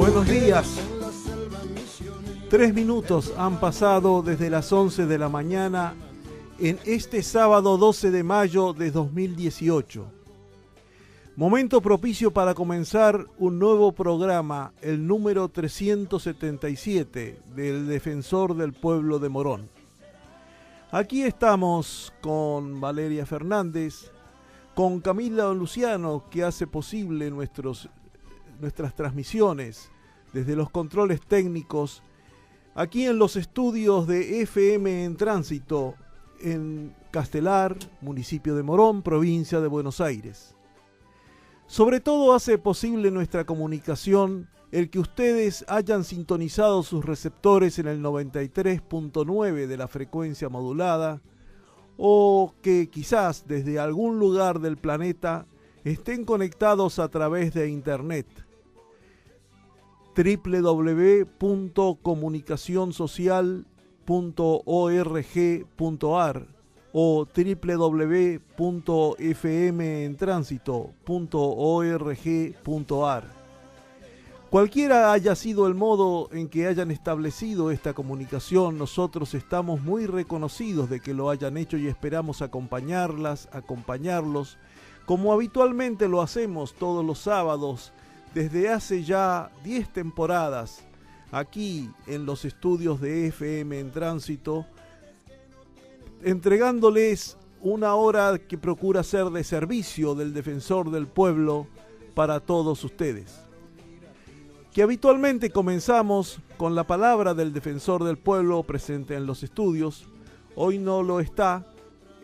Buenos días. 3 minutos han pasado desde las 11 de la mañana en este sábado 12 de mayo de 2018. Momento propicio para comenzar un nuevo programa, el número 377 del Defensor del Pueblo de Morón. Aquí estamos con Valeria Fernández, con Camila Luciano, que hace posible nuestras transmisiones desde los controles técnicos, aquí en los estudios de FM en Tránsito, en Castelar, municipio de Morón, provincia de Buenos Aires. Sobre todo hace posible nuestra comunicación el que ustedes hayan sintonizado sus receptores en el 93.9 de la frecuencia modulada, o que quizás desde algún lugar del planeta estén conectados a través de internet. www.comunicacionsocial.org.ar o www.fmentransito.org.ar. Cualquiera haya sido el modo en que hayan establecido esta comunicación, nosotros estamos muy reconocidos de que lo hayan hecho y esperamos acompañarlos, como habitualmente lo hacemos todos los sábados, desde hace ya 10 temporadas, aquí en los estudios de FM en Tránsito, entregándoles una hora que procura ser de servicio del Defensor del Pueblo para todos ustedes. Que habitualmente comenzamos con la palabra del Defensor del Pueblo presente en los estudios. Hoy no lo está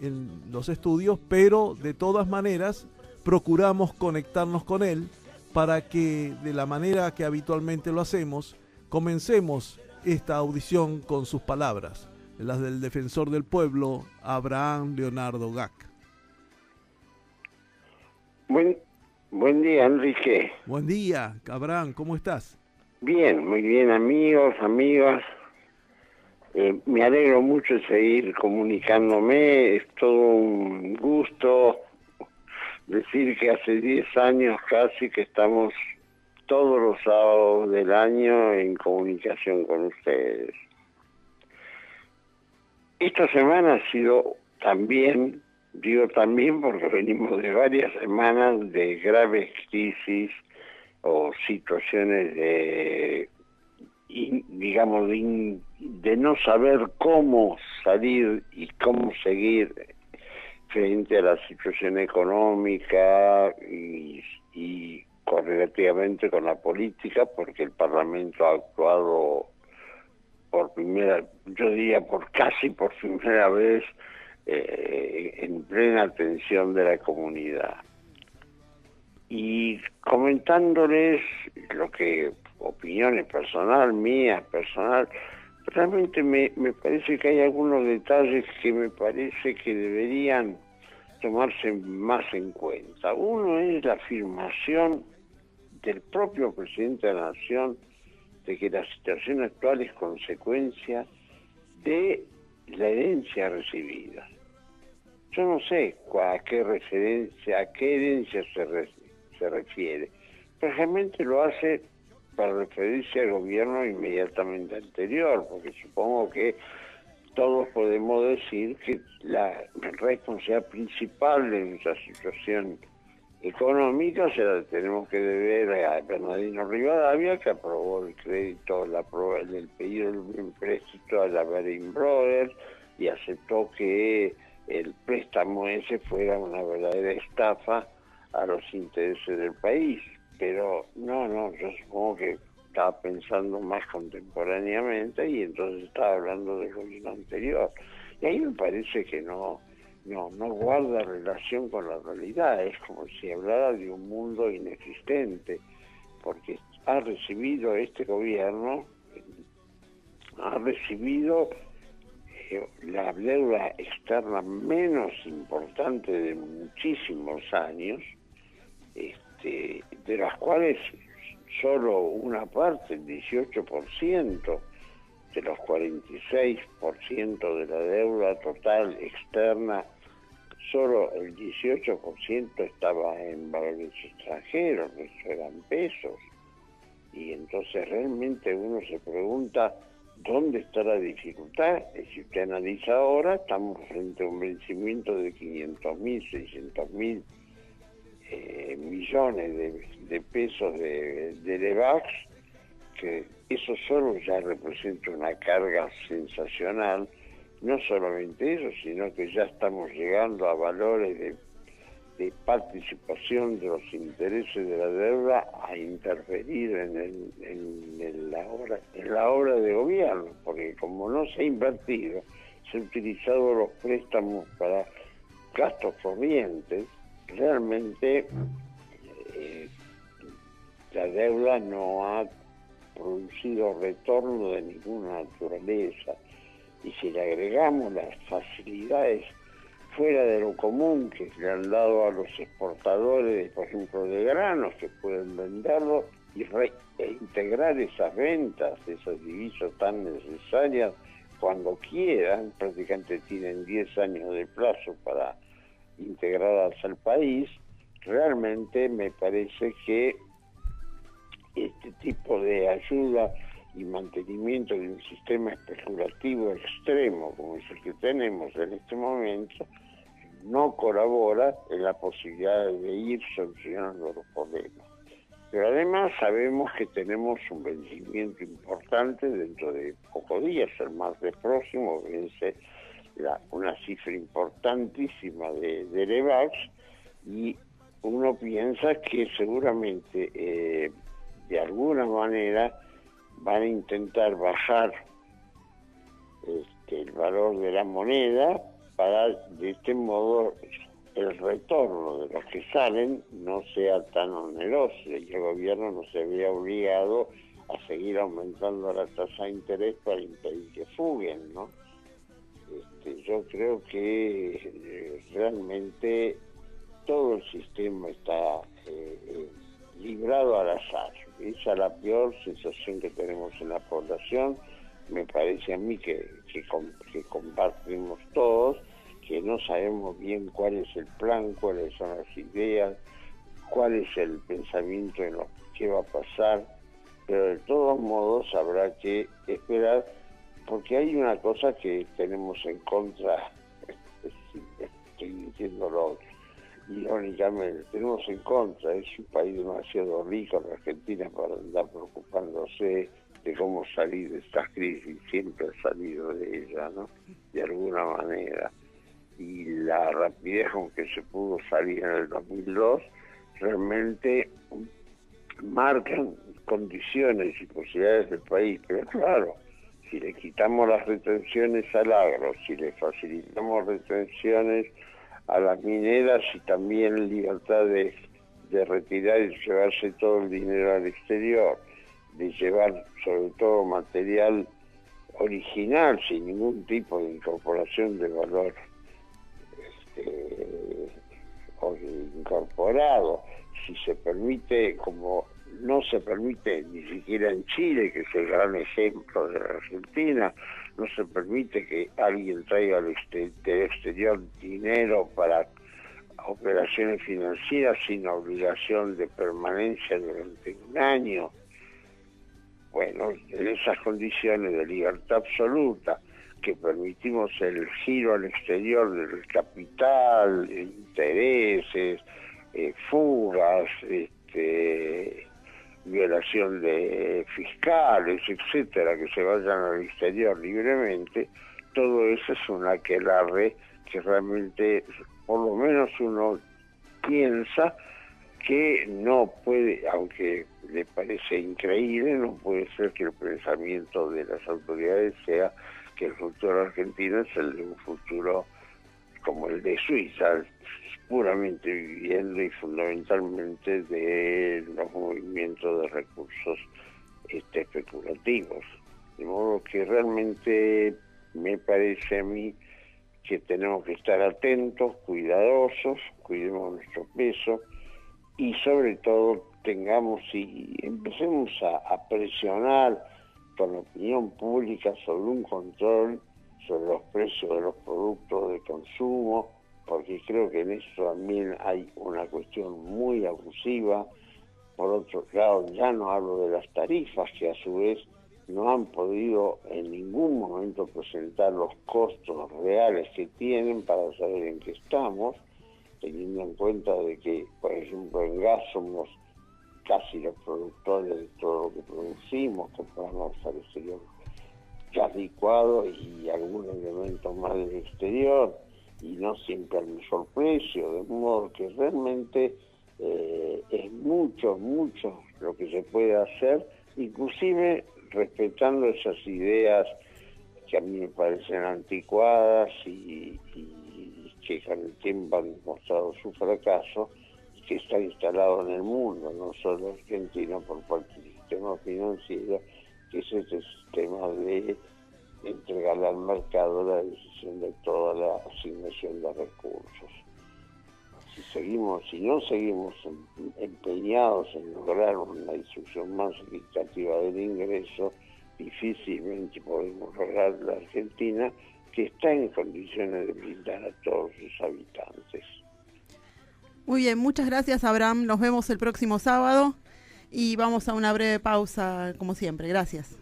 en los estudios, pero de todas maneras procuramos conectarnos con él para que, de la manera que habitualmente lo hacemos, comencemos esta audición con sus palabras, las del Defensor del Pueblo, Abraham Leonardo Gac. Buen día, Enrique. Buen día, Abraham, ¿cómo estás? Bien, muy bien, amigos, amigas. Me alegro mucho de seguir comunicándome. Es todo un gusto decir que hace 10 años casi que estamos todos los sábados del año en comunicación con ustedes. Esta semana ha sido también, digo también porque venimos de varias semanas de graves crisis o situaciones de no saber cómo salir y cómo seguir frente a la situación económica y correlativamente con la política, porque el Parlamento ha actuado casi por primera vez en plena atención de la comunidad. Y comentándoles opiniones mías personal, realmente me parece que hay algunos detalles que me parece que deberían tomarse más en cuenta. Uno es la afirmación del propio presidente de la Nación de que la situación actual es consecuencia de la herencia recibida. Yo no sé a qué herencia se refiere, pero realmente lo hace para referirse al gobierno inmediatamente anterior, porque supongo que todos podemos decir que la responsabilidad principal de nuestra situación económica se la tenemos que deber a Bernardino Rivadavia, que aprobó el crédito, el pedido del empréstito a la Baring Brothers y aceptó que el préstamo ese fuera una verdadera estafa a los intereses del país. Pero no, yo supongo que estaba pensando más contemporáneamente y entonces estaba hablando del gobierno anterior. Y ahí me parece que no guarda relación con la realidad, es como si hablara de un mundo inexistente, porque este gobierno ha recibido la deuda externa menos importante de muchísimos años, de las cuales solo una parte, el 18% de los 46% de la deuda total externa, solo el 18% estaba en valores extranjeros, eso eran pesos. Y entonces realmente uno se pregunta dónde está la dificultad. Y si usted analiza ahora, estamos frente a un vencimiento de 500.000, 600.000 millones de pesos de LEVAX, que eso solo ya representa una carga sensacional. No solamente eso, sino que ya estamos llegando a valores de participación de los intereses de la deuda a interferir en la obra de gobierno, porque como no se ha invertido, se han utilizado los préstamos para gastos corrientes, realmente la deuda no ha producido retorno de ninguna naturaleza. Y si le agregamos las facilidades fuera de lo común que le han dado a los exportadores, por ejemplo, de granos, que pueden venderlo e integrar esas ventas, esas divisas tan necesarias cuando quieran, prácticamente tienen 10 años de plazo para integrarlas al país, realmente me parece que este tipo de ayuda y mantenimiento de un sistema especulativo extremo como es el que tenemos en este momento no colabora en la posibilidad de ir solucionando los problemas. Pero además sabemos que tenemos un vencimiento importante dentro de pocos días, el martes próximo vence una cifra importantísima de LEVAX, y uno piensa que seguramente de alguna manera van a intentar bajar el valor de la moneda para de este modo el retorno de los que salen no sea tan oneroso y el gobierno no se vea obligado a seguir aumentando la tasa de interés para impedir que fuguen, ¿no? Yo creo que realmente todo el sistema está librado al azar. Esa es la peor sensación que tenemos en la población. Me parece a mí que compartimos todos, que no sabemos bien cuál es el plan, cuáles son las ideas, cuál es el pensamiento en lo que va a pasar, pero de todos modos habrá que esperar, porque hay una cosa que tenemos en contra, estoy diciéndolo irónicamente, tenemos en contra, es un país demasiado rico, la Argentina, para andar preocupándose de cómo salir de esta crisis, siempre ha salido de ella, ¿no? De alguna manera. Y la rapidez con que se pudo salir en el 2002 realmente marcan condiciones y posibilidades del país, pero claro, si le quitamos las retenciones al agro, si le facilitamos retenciones a las mineras y también libertad de retirar y llevarse todo el dinero al exterior, de llevar sobre todo material original sin ningún tipo de incorporación de valor incorporado, si se permite, como no se permite ni siquiera en Chile, que es el gran ejemplo de la Argentina, no se permite que alguien traiga del exterior dinero para operaciones financieras sin obligación de permanencia durante un año. Bueno, en esas condiciones de libertad absoluta, que permitimos el giro al exterior del capital, intereses, fugas, violación de fiscales, etcétera, que se vayan al exterior libremente, todo eso es un aquelarre que realmente, por lo menos uno piensa que no puede, aunque le parece increíble, no puede ser que el pensamiento de las autoridades sea que el futuro argentino es el de un futuro como el de Suiza, puramente viviendo y fundamentalmente de los movimientos de recursos especulativos. De modo que realmente me parece a mí que tenemos que estar atentos, cuidadosos, cuidemos nuestro peso y sobre todo tengamos y empecemos a presionar con la opinión pública sobre un control sobre los precios de los productos de consumo, porque creo que en eso también hay una cuestión muy abusiva. por otro lado, ya no hablo de las tarifas, que a su vez no han podido en ningún momento presentar los costos reales que tienen para saber en qué estamos, teniendo en cuenta de que, por ejemplo, en gas somos casi los productores de todo lo que producimos, compramos al exterior gas licuado y algún elemento más del exterior, y no siempre al mejor precio, de modo que realmente es mucho lo que se puede hacer, inclusive respetando esas ideas que a mí me parecen anticuadas y que con el tiempo han demostrado su fracaso, y que está instalado en el mundo, no solo argentino, por parte del sistema financiero, que es este sistema de entregarle al mercado la decisión de toda la asignación de recursos. Si no seguimos empeñados en lograr una distribución más equitativa del ingreso, difícilmente podemos lograr la Argentina, que está en condiciones de brindar a todos sus habitantes. Muy bien, muchas gracias, Abraham. Nos vemos el próximo sábado y vamos a una breve pausa, como siempre. Gracias.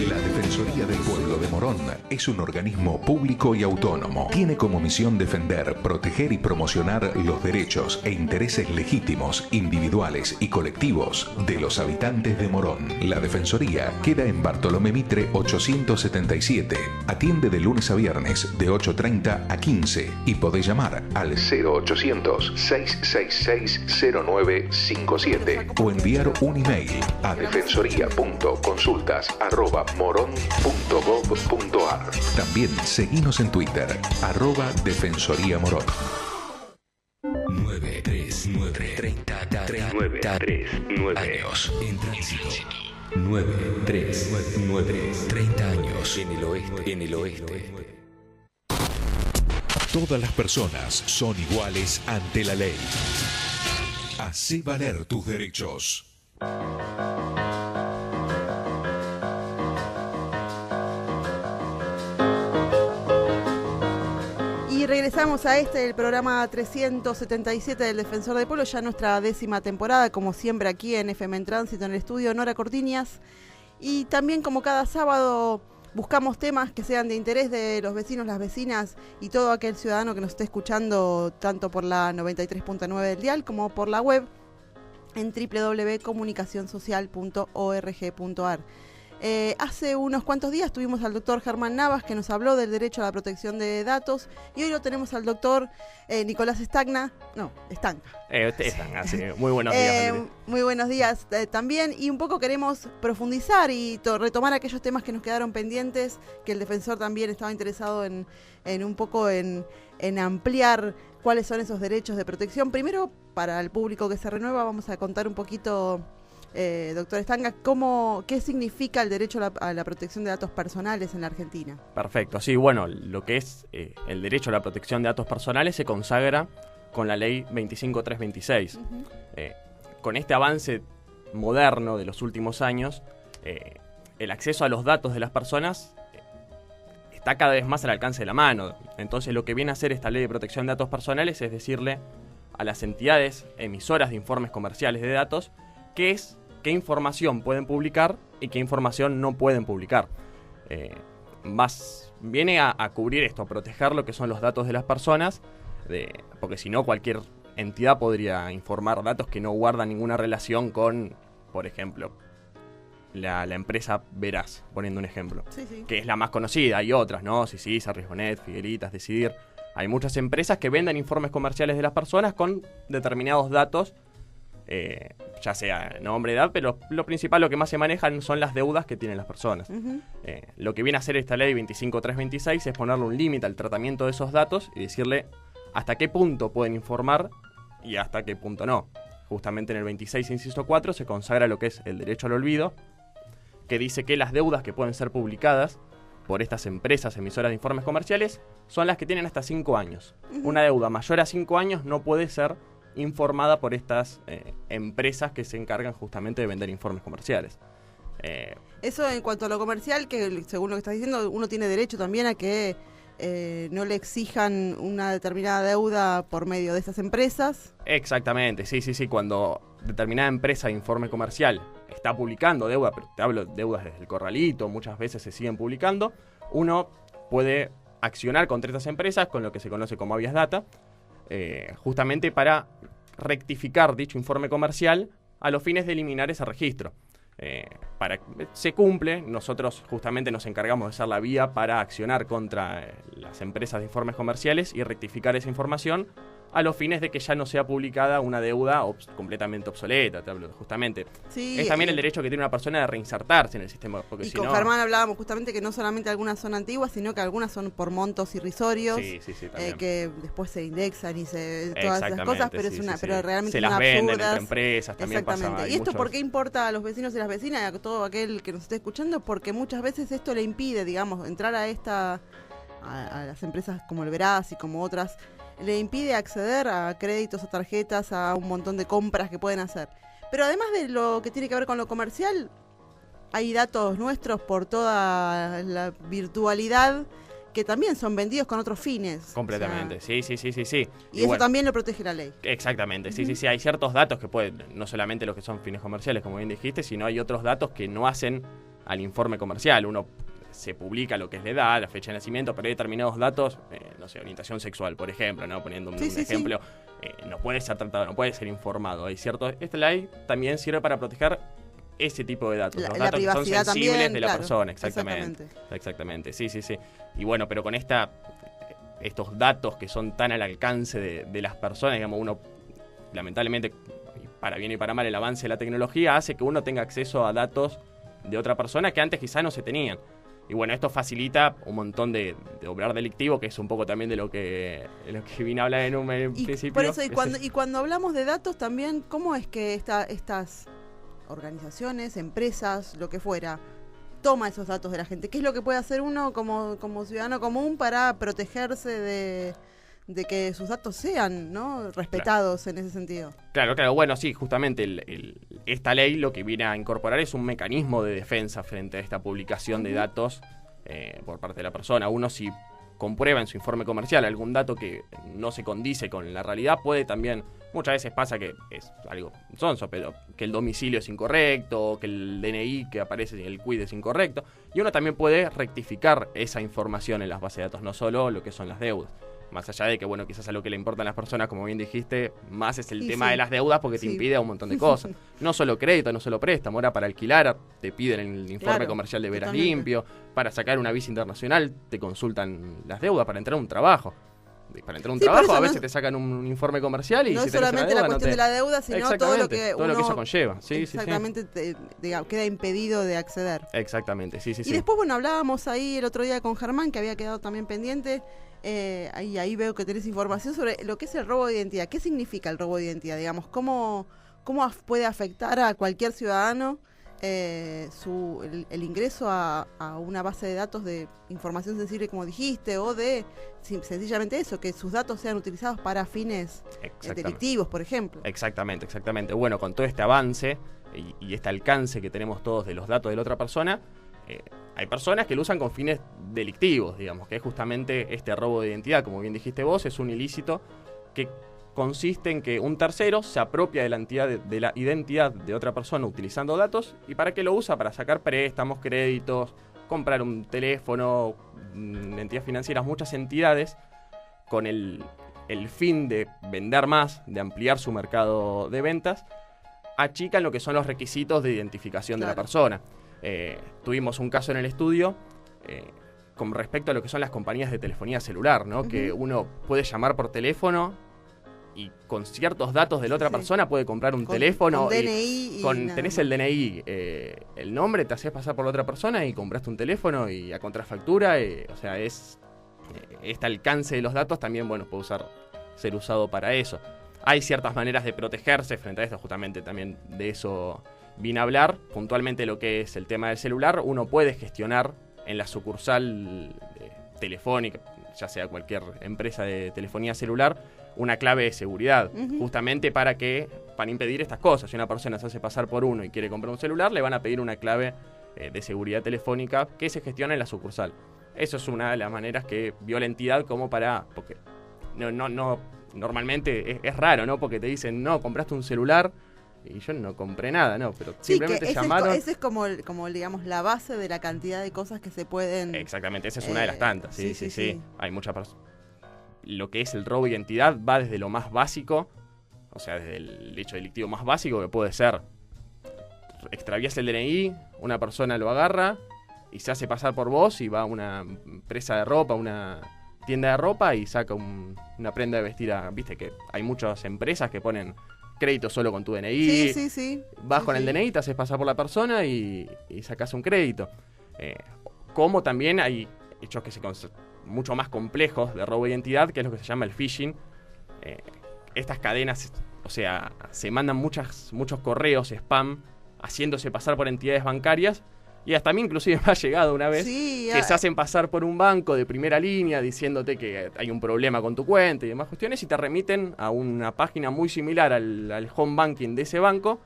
La Defensoría del Pueblo de Morón es un organismo público y autónomo. Tiene como misión defender, proteger y promocionar los derechos e intereses legítimos, individuales y colectivos de los habitantes de Morón. La Defensoría queda en Bartolomé Mitre 877. Atiende de lunes a viernes de 8:30 a 15 y podés llamar al 0800-666-0957 o enviar un email a defensoría.consultas@moron.gov.ar. También seguinos en Twitter, @defensoriamorón. 939 años en tránsito. 939 30 años en el oeste. Todas las personas son iguales ante la ley. Hacé valer tus derechos. Y regresamos a el programa 377 del Defensor del Pueblo, ya nuestra 10ª temporada, como siempre aquí en FM en Tránsito, en el estudio Nora Cortiñas. Y también, como cada sábado, buscamos temas que sean de interés de los vecinos, las vecinas y todo aquel ciudadano que nos esté escuchando, tanto por la 93.9 del dial como por la web en www.comunicacionsocial.org.ar. Hace unos cuantos días tuvimos al doctor Germán Navas, que nos habló del derecho a la protección de datos, y hoy lo tenemos al doctor Nicolás Estanca. Sí. Muy buenos días. Muy buenos días también, y un poco queremos profundizar y retomar aquellos temas que nos quedaron pendientes, que el defensor también estaba interesado en un poco en ampliar cuáles son esos derechos de protección. Primero, para el público que se renueva, vamos a contar un poquito, doctor Estanca, qué significa el derecho a la protección de datos personales en la Argentina. Perfecto, sí, bueno, lo que es el derecho a la protección de datos personales se consagra con la ley 25326. Uh-huh. Con este avance moderno de los últimos años, el acceso a los datos de las personas está cada vez más al alcance de la mano. Entonces, lo que viene a hacer esta ley de protección de datos personales es decirle a las entidades emisoras de informes comerciales de datos qué información pueden publicar y qué información no pueden publicar. Viene a cubrir esto, a proteger lo que son los datos de las personas, porque si no, cualquier entidad podría informar datos que no guardan ninguna relación con, por ejemplo, la empresa Veraz, poniendo un ejemplo, sí. Que es la más conocida. Hay otras, ¿no? Sisa, Risbonet, Figueritas, Decidir. Hay muchas empresas que venden informes comerciales de las personas con determinados datos, ya sea nombre, edad, pero lo principal, lo que más se manejan son las deudas que tienen las personas. Uh-huh. Lo que viene a hacer esta ley 25326 es ponerle un límite al tratamiento de esos datos y decirle hasta qué punto pueden informar y hasta qué punto no. Justamente en el 26, inciso 4, se consagra lo que es el derecho al olvido, que dice que las deudas que pueden ser publicadas por estas empresas emisoras de informes comerciales son las que tienen hasta 5 años. Uh-huh. Una deuda mayor a 5 años no puede ser informada por estas empresas que se encargan justamente de vender informes comerciales. Eso en cuanto a lo comercial, que según lo que estás diciendo, uno tiene derecho también a que no le exijan una determinada deuda por medio de esas empresas. Exactamente, sí. Cuando determinada empresa de informe comercial está publicando deuda, pero te hablo de deudas desde el corralito, muchas veces se siguen publicando, uno puede accionar contra estas empresas con lo que se conoce como habeas data, justamente para rectificar dicho informe comercial a los fines de eliminar ese registro. Para que se cumple, nosotros justamente nos encargamos de ser la vía para accionar contra las empresas de informes comerciales y rectificar esa información a los fines de que ya no sea publicada una deuda completamente obsoleta, te hablo justamente. Sí, es también el derecho que tiene una persona de reinsertarse en el sistema. Porque y si con no, Germán hablábamos justamente que no solamente algunas son antiguas, sino que algunas son por montos irrisorios, sí, también. que después se indexan y todas esas cosas, pero pero realmente se las son venden absurdas. entre empresas, también pasa. Exactamente. ¿Y esto por qué importa a los vecinos y las vecinas y a todo aquel que nos esté escuchando? Porque muchas veces esto le impide, digamos, entrar a las empresas como el Veraz y como otras, le impide acceder a créditos, a tarjetas, a un montón de compras que pueden hacer. Pero además de lo que tiene que ver con lo comercial, hay datos nuestros por toda la virtualidad que también son vendidos con otros fines. Completamente, o sea, sí. Y eso bueno, también lo protege la ley. Exactamente, sí. Hay ciertos datos que pueden, no solamente los que son fines comerciales, como bien dijiste, sino hay otros datos que no hacen al informe comercial. Uno se publica lo que es la edad, la fecha de nacimiento, pero hay determinados datos, no sé, orientación sexual, por ejemplo, ¿no? Poniendo un ejemplo, no puede ser tratado, no puede ser informado. Hay ciertos, esta ley también sirve para proteger ese tipo de datos, los datos que son sensibles también, de la persona, exactamente, sí. Y bueno, pero con estos datos que son tan al alcance de las personas, digamos, uno, lamentablemente, para bien y para mal, el avance de la tecnología hace que uno tenga acceso a datos de otra persona que antes quizá no se tenían. Y bueno, esto facilita un montón de obrar delictivo, que es un poco también de lo que vine a hablar en un principio. Por eso, y cuando hablamos de datos también, ¿cómo es que estas organizaciones, empresas, lo que fuera, toma esos datos de la gente? ¿Qué es lo que puede hacer uno como ciudadano común para protegerse de que sus datos sean, ¿no?, respetados en ese sentido? Claro, bueno, sí, justamente esta ley lo que viene a incorporar es un mecanismo de defensa frente a esta publicación de datos por parte de la persona. Uno, si comprueba en su informe comercial algún dato que no se condice con la realidad, puede también, muchas veces pasa que es algo sonso, pero que el domicilio es incorrecto, que el DNI que aparece en el CUID es incorrecto, y uno también puede rectificar esa información en las bases de datos, no solo lo que son las deudas. Más allá de que, bueno, quizás a lo que le importan a las personas, como bien dijiste, más es el tema de las deudas porque te impide un montón de cosas. No solo crédito, no solo préstamo. Ahora para alquilar te piden el informe comercial de veras limpio. Para sacar una visa internacional te consultan las deudas para entrar a un trabajo. Para entrar a un trabajo a veces te sacan un informe comercial y no si es solamente la cuestión de la deuda, sino todo lo que eso conlleva. Exactamente, queda impedido de acceder. Exactamente, sí. Y después, bueno, hablábamos ahí el otro día con Germán, que había quedado también pendiente. Ahí veo que tenés información sobre lo que es el robo de identidad. ¿Qué significa el robo de identidad? Digamos, ¿cómo puede afectar a cualquier ciudadano el ingreso a una base de datos de información sensible, como dijiste, o de sencillamente eso, que sus datos sean utilizados para fines delictivos, por ejemplo? Exactamente. Bueno, con todo este avance y este alcance que tenemos todos de los datos de la otra persona, hay personas que lo usan con fines delictivos, digamos, que es justamente este robo de identidad, como bien dijiste vos, es un ilícito que consiste en que un tercero se apropia de la identidad de otra persona utilizando datos. ¿Y para qué lo usa? Para sacar préstamos, créditos, comprar un teléfono, entidades financieras, muchas entidades, con el fin de vender más, de ampliar su mercado de ventas, achican lo que son los requisitos de identificación de la persona. Tuvimos un caso en el estudio con respecto a lo que son las compañías de telefonía celular, ¿no? Que uno puede llamar por teléfono y con ciertos datos de la otra persona puede comprar un teléfono. Con DNI. Tenés el DNI, el nombre, te haces pasar por la otra persona y compraste un teléfono y a contrafactura. O sea, este alcance de los datos también, bueno, puede ser usado para eso. Hay ciertas maneras de protegerse frente a esto, justamente también de eso vine a hablar. Puntualmente lo que es el tema del celular, uno puede gestionar en la sucursal telefónica, ya sea cualquier empresa de telefonía celular, una clave de seguridad, justamente para impedir estas cosas. Si una persona se hace pasar por uno y quiere comprar un celular, le van a pedir una clave de seguridad telefónica que se gestiona en la sucursal. Eso es una de las maneras que vio la entidad como porque no normalmente es raro, ¿no? Porque te dicen, no, compraste un celular y yo no compré nada, ¿no? Pero Sí, simplemente que llamaron. ese es como, digamos, la base de la cantidad de cosas que se pueden... Exactamente, esa es una de las tantas. Sí, sí, sí. sí. Hay muchas personas. Lo que es el robo de identidad va desde lo más básico, o sea, desde el hecho delictivo más básico, que puede ser: extravías el DNI, una persona lo agarra y se hace pasar por vos y va a una empresa de ropa, una tienda de ropa y saca una prenda de vestir. Viste que hay muchas empresas que ponen crédito solo con tu DNI. Sí. Vas con el DNI, te haces pasar por la persona y sacas un crédito. Como también hay hechos que mucho más complejos de robo de identidad, que es lo que se llama el phishing. Estas cadenas, o sea, se mandan muchos correos spam haciéndose pasar por entidades bancarias, y hasta a mí inclusive me ha llegado una vez que se hacen pasar por un banco de primera línea diciéndote que hay un problema con tu cuenta y demás cuestiones, y te remiten a una página muy similar al home banking de ese banco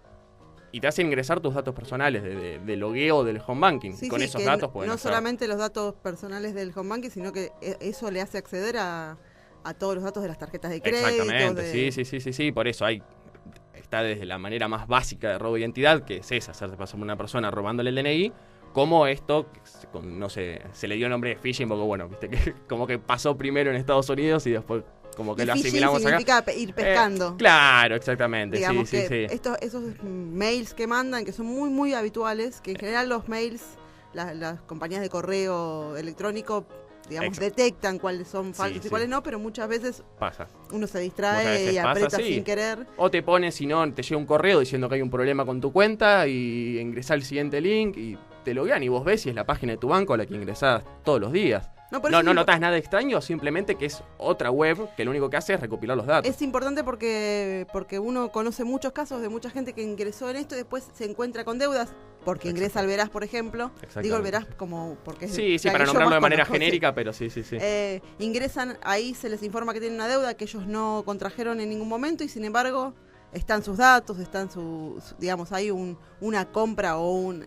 y te hacen ingresar tus datos personales de logueo del home banking. Con esos datos pueden no solamente los datos personales del home banking, sino que eso le hace acceder a todos los datos de las tarjetas de crédito. Exactamente, sí, por eso está desde la manera más básica de robo de identidad, que es esa, hacerse pasar por una persona robándole el DNI, como esto, no sé, se le dio nombre de phishing porque, bueno, viste que como que pasó primero en Estados Unidos y después como que lo asimilamos acá. Significa ir pescando. Claro, exactamente, digamos sí. Esos mails que mandan, que son muy, muy habituales, que en general los mails, las compañías de correo electrónico, digamos, detectan cuáles son falsos y cuáles no, pero muchas veces pasa. Uno se distrae y aprieta sin querer. O te pones, si no, te llega un correo diciendo que hay un problema con tu cuenta y ingresás el siguiente link y te loguean y vos ves si es la página de tu banco a la que ingresás todos los días. No notas nada extraño, simplemente que es otra web que lo único que hace es recopilar los datos. Es importante porque uno conoce muchos casos de mucha gente que ingresó en esto y después se encuentra con deudas porque ingresa al Veraz, por ejemplo. Digo el Veraz como porque sí, para nombrarlo de manera genérica, pero sí. Ingresan, ahí se les informa que tienen una deuda que ellos no contrajeron en ningún momento y sin embargo están sus datos, están digamos, hay una compra o un...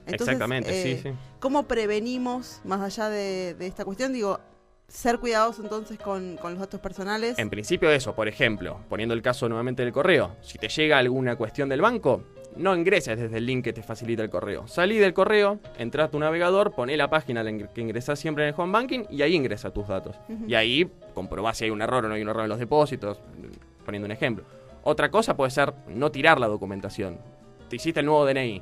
Entonces, exactamente, sí. ¿Cómo prevenimos, más allá de esta cuestión? Digo, ser cuidadosos entonces con los datos personales. En principio eso, por ejemplo, poniendo el caso nuevamente del correo, si te llega alguna cuestión del banco, no ingreses desde el link que te facilita el correo. Salí del correo, entra a tu navegador, poné la página que ingresás siempre en el home banking y ahí ingresa tus datos. Y ahí comprobás si hay un error o no hay un error en los depósitos, poniendo un ejemplo. Otra cosa puede ser no tirar la documentación. Te hiciste el nuevo DNI.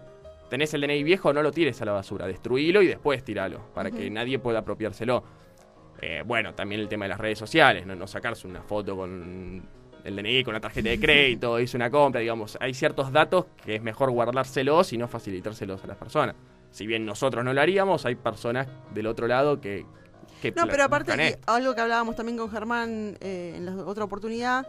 Tenés el DNI viejo, no lo tires a la basura, destruílo y después tiralo, para que nadie pueda apropiárselo. Bueno, también el tema de las redes sociales, no sacarse una foto con el DNI, con una tarjeta de crédito, hice una compra, digamos. Hay ciertos datos que es mejor guardárselos y no facilitárselos a las personas. Si bien nosotros no lo haríamos, hay personas del otro lado que no, pero aparte, algo que hablábamos también con Germán en la otra oportunidad,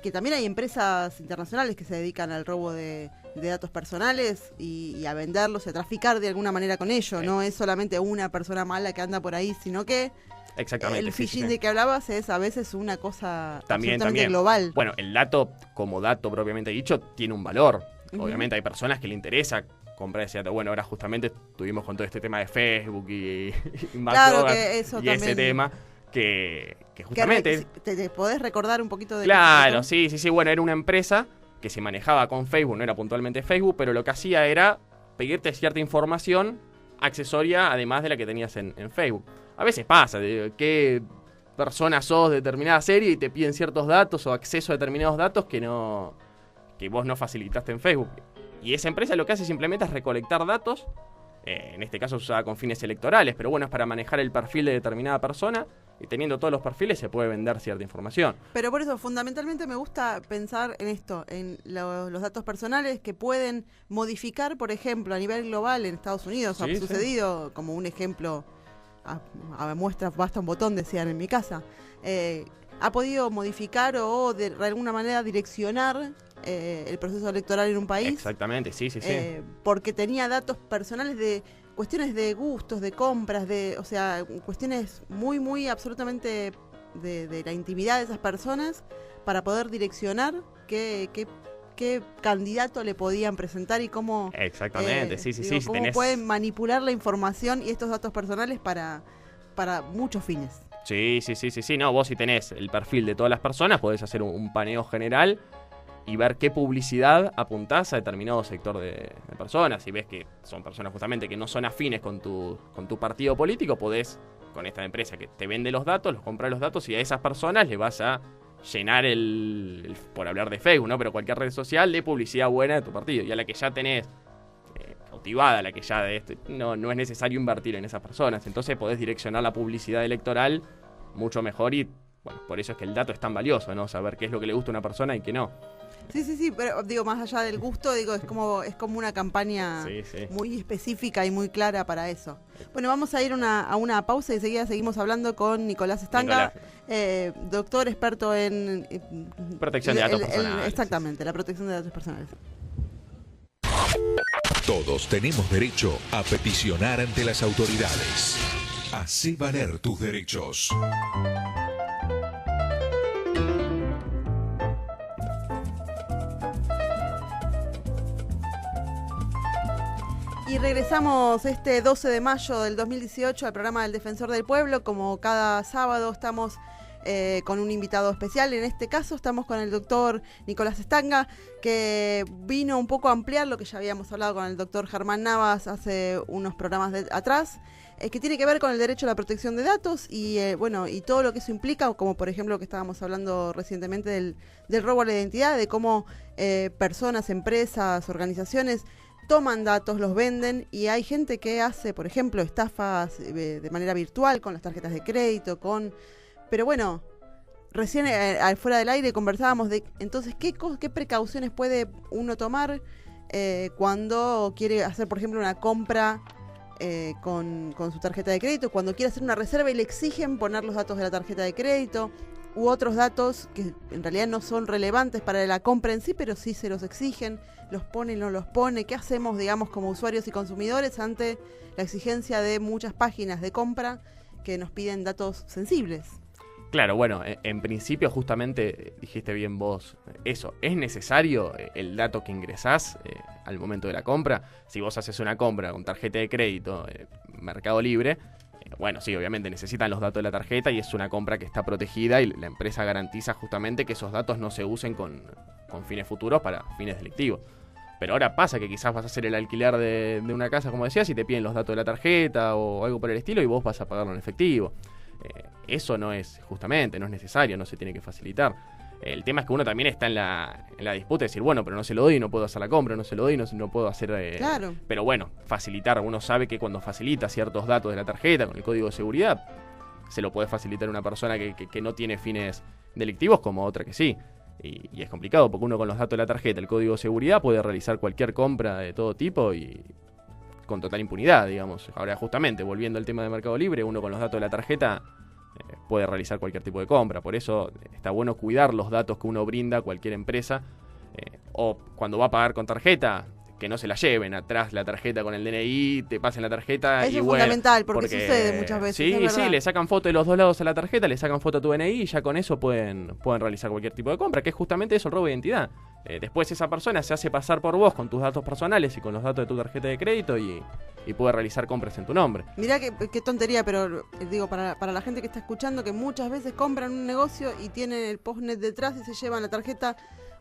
que también hay empresas internacionales que se dedican al robo de datos personales y a venderlos y a traficar de alguna manera con ello. No es solamente una persona mala que anda por ahí, sino que el phishing de que hablabas es a veces una cosa absolutamente global. Bueno, el dato, como dato propiamente dicho, tiene un valor. Obviamente hay personas que le interesa comprar ese dato. Bueno, ahora justamente estuvimos con todo este tema de Facebook y claro que eso y también. Ese tema que justamente... ¿Te podés recordar un poquito de Claro, sí. Bueno, era una empresa que se manejaba con Facebook, no era puntualmente Facebook, pero lo que hacía era pedirte cierta información accesoria además de la que tenías en Facebook. A veces pasa, de qué persona sos de determinada serie y te piden ciertos datos o acceso a determinados datos que vos no facilitaste en Facebook. Y esa empresa lo que hace simplemente es recolectar datos, en este caso se usaba con fines electorales, pero bueno, es para manejar el perfil de determinada persona y teniendo todos los perfiles se puede vender cierta información. Pero por eso, fundamentalmente me gusta pensar en esto, en los datos personales que pueden modificar, por ejemplo, a nivel global en Estados Unidos. Ha sucedido, como un ejemplo, a muestra basta un botón, decían en mi casa. Ha podido modificar o de alguna manera direccionar el proceso electoral en un país. Exactamente, sí. Porque tenía datos personales de cuestiones de gustos, de compras, o sea, cuestiones muy, muy absolutamente de la intimidad de esas personas para poder direccionar qué candidato le podían presentar y cómo... Exactamente, cómo pueden manipular la información y estos datos personales para muchos fines. Sí, no, vos si tenés el perfil de todas las personas podés hacer un paneo general y ver qué publicidad apuntás a determinado sector de personas. Si ves que son personas justamente que no son afines con tu partido político, podés, con esta empresa que te vende los datos, los compra los datos y a esas personas le vas a llenar por hablar de Facebook, ¿no? Pero cualquier red social de publicidad buena de tu partido. Y a la que ya tenés cautivada, a la que ya no es necesario invertir en esas personas. Entonces podés direccionar la publicidad electoral mucho mejor y, bueno, por eso es que el dato es tan valioso, ¿no? Saber qué es lo que le gusta a una persona y qué no. Sí, pero digo, más allá del gusto, digo, es como una campaña muy específica y muy clara para eso. Bueno, vamos a ir a una pausa y enseguida seguimos hablando con Nicolás Stanga, doctor experto en protección de datos personales. Exactamente, la protección de datos personales. Todos tenemos derecho a peticionar ante las autoridades. Hacé valer tus derechos. Y regresamos este 12 de mayo del 2018 al programa del Defensor del Pueblo. Como cada sábado estamos con un invitado especial. En este caso estamos con el doctor Nicolás Stanga, que vino un poco a ampliar lo que ya habíamos hablado con el doctor Germán Navas hace unos programas atrás, que tiene que ver con el derecho a la protección de datos y y todo lo que eso implica, como por ejemplo lo que estábamos hablando recientemente del robo a la identidad, de cómo personas, empresas, organizaciones toman datos, los venden, y hay gente que hace, por ejemplo, estafas de manera virtual con las tarjetas de crédito, pero bueno, recién fuera del aire conversábamos de, entonces, ¿qué precauciones puede uno tomar cuando quiere hacer, por ejemplo, una compra con su tarjeta de crédito, cuando quiere hacer una reserva y le exigen poner los datos de la tarjeta de crédito u otros datos que en realidad no son relevantes para la compra en sí, pero sí se los exigen, los pone, no los pone? ¿Qué hacemos, digamos, como usuarios y consumidores ante la exigencia de muchas páginas de compra que nos piden datos sensibles? Claro, bueno, en principio justamente dijiste bien vos eso. ¿Es necesario el dato que ingresás al momento de la compra? Si vos haces una compra con tarjeta de crédito, Mercado Libre, bueno, sí, obviamente necesitan los datos de la tarjeta y es una compra que está protegida y la empresa garantiza justamente que esos datos no se usen con fines futuros para fines delictivos. Pero ahora pasa que quizás vas a hacer el alquiler de una casa, como decías, y te piden los datos de la tarjeta o algo por el estilo y vos vas a pagarlo en efectivo. Eso no es necesario, no se tiene que facilitar. El tema es que uno también está en la disputa de decir, bueno, pero no se lo doy, no puedo hacer la compra, no se lo doy, no puedo hacer... Claro. Pero bueno, facilitar, uno sabe que cuando facilita ciertos datos de la tarjeta con el código de seguridad, se lo puede facilitar a una persona que no tiene fines delictivos como otra que sí. Y es complicado porque uno con los datos de la tarjeta, el código de seguridad, puede realizar cualquier compra de todo tipo y con total impunidad, digamos. Ahora, justamente, volviendo al tema de Mercado Libre, uno con los datos de la tarjeta puede realizar cualquier tipo de compra. Por eso está bueno cuidar los datos que uno brinda a cualquier empresa. O cuando va a pagar con tarjeta, que no se la lleven atrás la tarjeta con el DNI, te pasen la tarjeta. Eso y es fundamental porque sucede muchas veces. Sí, le sacan foto de los dos lados a la tarjeta, le sacan foto a tu DNI y ya con eso pueden realizar cualquier tipo de compra, que es justamente eso, el robo de identidad. Después esa persona se hace pasar por vos con tus datos personales y con los datos de tu tarjeta de crédito y puede realizar compras en tu nombre. Mirá qué tontería, pero digo, para la gente que está escuchando, que muchas veces compran un negocio y tienen el postnet detrás y se llevan la tarjeta.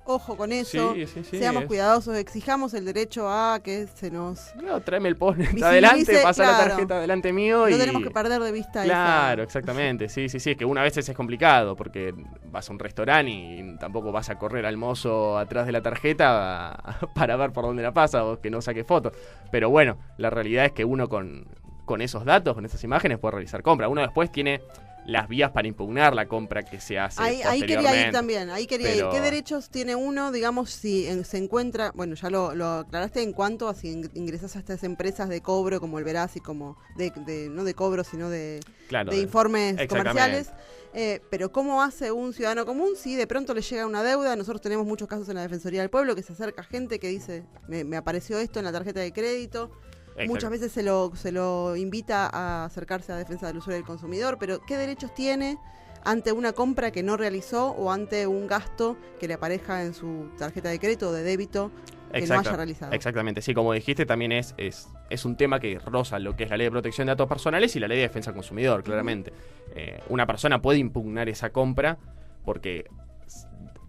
Ojo con eso, seamos cuidadosos, exijamos el derecho a que se nos... No, tráeme el postnet adelante, pasa la tarjeta adelante mío no tenemos que perder de vista Claro, exactamente, sí, es que una vez es complicado porque vas a un restaurante y tampoco vas a correr al mozo atrás de la tarjeta para ver por dónde la pasa o que no saque fotos. Pero bueno, la realidad es que uno con esos datos, con esas imágenes puede realizar compra. Uno después tiene las vías para impugnar la compra que se hace ahí quería ir también, ir. ¿Qué derechos tiene uno, digamos, si se encuentra, bueno, ya lo aclaraste en cuanto a si ingresas a estas empresas de cobro como el Veraz y como no de cobro, sino de informes comerciales, pero ¿cómo hace un ciudadano común si de pronto le llega una deuda? Nosotros tenemos muchos casos en la Defensoría del Pueblo que se acerca gente que dice, me apareció esto en la tarjeta de crédito. Exacto. Muchas veces se lo invita a acercarse a defensa del usuario y del consumidor, pero ¿qué derechos tiene ante una compra que no realizó o ante un gasto que le aparezca en su tarjeta de crédito o de débito que no haya realizado? Exactamente, sí, como dijiste, también es un tema que roza lo que es la Ley de Protección de Datos Personales y la Ley de Defensa del Consumidor, claramente. Una persona puede impugnar esa compra porque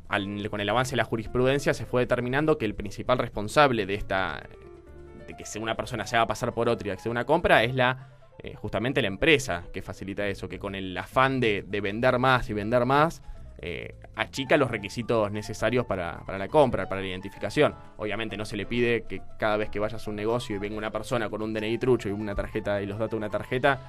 con el avance de la jurisprudencia se fue determinando que el principal responsable de que una persona se haga pasar por otra y acceda a una compra es justamente la empresa que facilita eso, que con el afán de vender más y vender más, achica los requisitos necesarios para la compra, para la identificación. Obviamente no se le pide que cada vez que vayas a un negocio y venga una persona con un DNI trucho y una tarjeta y los datos de una tarjeta,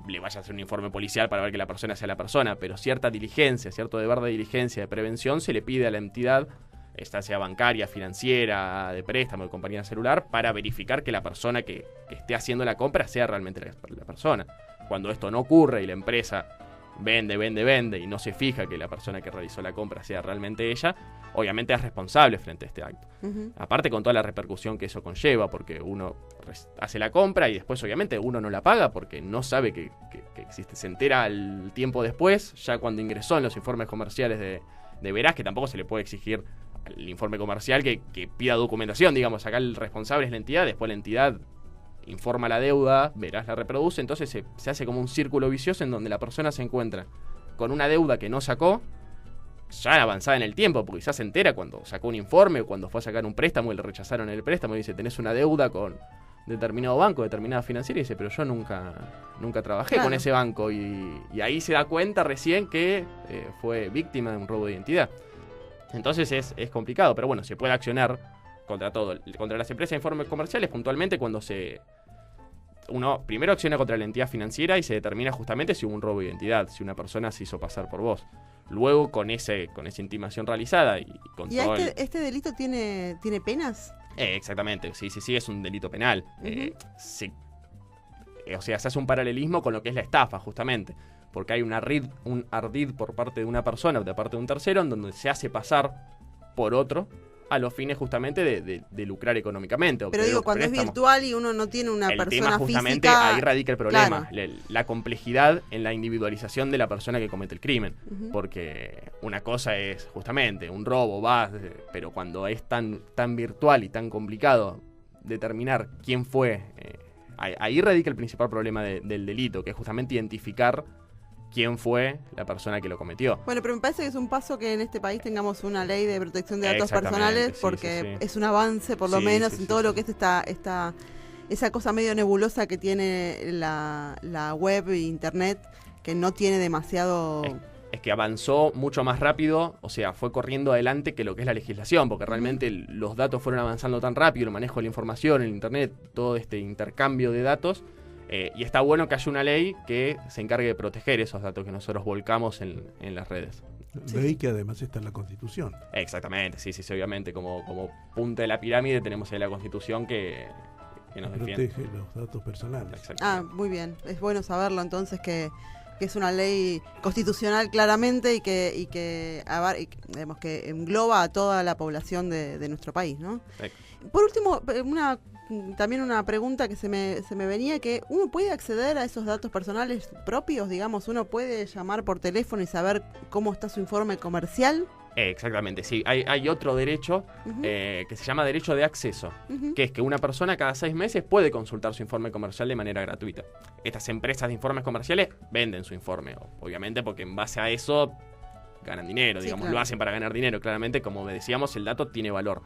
le vayas a hacer un informe policial para ver que la persona sea la persona, pero cierta diligencia, cierto deber de diligencia, de prevención, se le pide a la entidad, esta sea bancaria, financiera, de préstamo, de compañía celular, para verificar que la persona que esté haciendo la compra sea realmente la persona. Cuando esto no ocurre y la empresa vende y no se fija que la persona que realizó la compra sea realmente ella, obviamente es responsable frente a este acto. Aparte con toda la repercusión que eso conlleva, porque uno hace la compra y después obviamente uno no la paga porque no sabe que existe, se entera al tiempo después, ya cuando ingresó en los informes comerciales de Veraz, que tampoco se le puede exigir al informe comercial que pida documentación, digamos, acá el responsable es la entidad, después la entidad informa la deuda, Veraz la reproduce, entonces se hace como un círculo vicioso en donde la persona se encuentra con una deuda que no sacó, ya avanzada en el tiempo, porque quizás se entera cuando sacó un informe o cuando fue a sacar un préstamo y le rechazaron el préstamo y dice, tenés una deuda con determinado banco, determinada financiera, y dice, pero yo nunca trabajé con ese banco, y ahí se da cuenta recién que fue víctima de un robo de identidad. Entonces es complicado, pero bueno, se puede accionar contra las empresas de informes comerciales puntualmente cuando uno primero acciona contra la entidad financiera y se determina justamente si hubo un robo de identidad, si una persona se hizo pasar por vos. Luego, con esa intimación realizada y con todo ¿este delito tiene penas? Exactamente, sí, es un delito penal. O sea, se hace un paralelismo con lo que es la estafa, justamente, porque hay un ardid por parte de una persona o de parte de un tercero en donde se hace pasar por otro a los fines justamente de lucrar económicamente. Pero digo, cuando es virtual y uno no tiene una persona física... El tema justamente, ahí radica el problema, claro. La complejidad en la individualización de la persona que comete el crimen. Porque una cosa es justamente un robo, pero cuando es tan virtual y tan complicado determinar quién fue, ahí radica el principal problema del delito, que es justamente identificar quién fue la persona que lo cometió. Bueno, pero me parece que es un paso que en este país tengamos una ley de protección de datos personales, porque es un avance, por lo menos, en todo lo que es esa cosa medio nebulosa que tiene la web e internet, que no tiene demasiado... Es que avanzó mucho más rápido, o sea, fue corriendo adelante que lo que es la legislación, porque realmente los datos fueron avanzando tan rápido, el manejo de la información, el internet, todo este intercambio de datos. Y está bueno que haya una ley que se encargue de proteger esos datos que nosotros volcamos en las redes. Ley que además está en la Constitución. Exactamente, sí, obviamente. Como punta de la pirámide tenemos ahí la Constitución que nos defiende. Protege los datos personales. Muy bien. Es bueno saberlo entonces que es una ley constitucional claramente y que engloba a toda la población de nuestro país, ¿no? Por último, también una pregunta que se me venía, que uno puede acceder a esos datos personales propios, digamos, uno puede llamar por teléfono y saber cómo está su informe comercial. Exactamente, sí. Hay otro derecho que se llama derecho de acceso, que es que una persona cada 6 meses puede consultar su informe comercial de manera gratuita. Estas empresas de informes comerciales venden su informe, obviamente, porque en base a eso ganan dinero, digamos, claro. Lo hacen para ganar dinero, claramente, como decíamos, el dato tiene valor.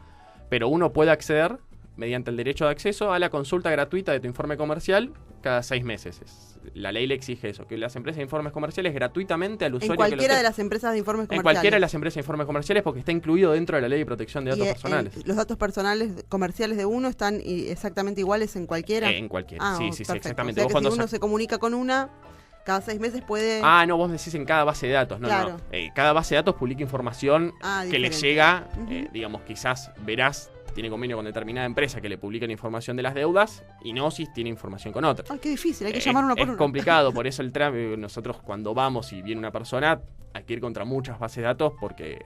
Pero uno puede acceder mediante el derecho de acceso a la consulta gratuita de tu informe comercial cada 6 meses. La ley le exige eso, que las empresas de informes comerciales gratuitamente al usuario... En cualquiera de las empresas de informes comerciales. En cualquiera de las empresas de informes comerciales, porque está incluido dentro de la ley de protección de datos personales. ¿Los datos personales comerciales de uno están exactamente iguales en cualquiera? En cualquiera, sí, exactamente. O sea, que si uno se comunica con una... Cada 6 meses puede... no, vos decís en cada base de datos. No, claro. No. Cada base de datos publica información que le llega, digamos, quizás Veraz tiene convenio con determinada empresa que le publica la información de las deudas y Gnosis tiene información con otra. Qué difícil, hay que llamar uno por uno. Es complicado, por eso nosotros cuando vamos y viene una persona hay que ir contra muchas bases de datos porque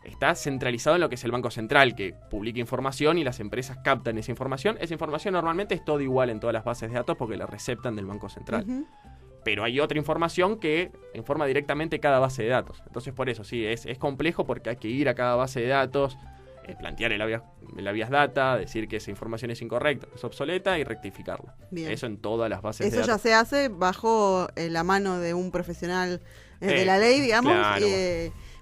está centralizado en lo que es el Banco Central, que publica información y las empresas captan esa información. Esa información normalmente es todo igual en todas las bases de datos porque la receptan del Banco Central. Pero hay otra información que informa directamente cada base de datos. Entonces, por eso, sí, es complejo porque hay que ir a cada base de datos, plantear el habeas data, decir que esa información es incorrecta, es obsoleta y rectificarla. Bien. Eso en todas las bases de datos. Eso ya se hace bajo la mano de un profesional de la ley, digamos. Claro.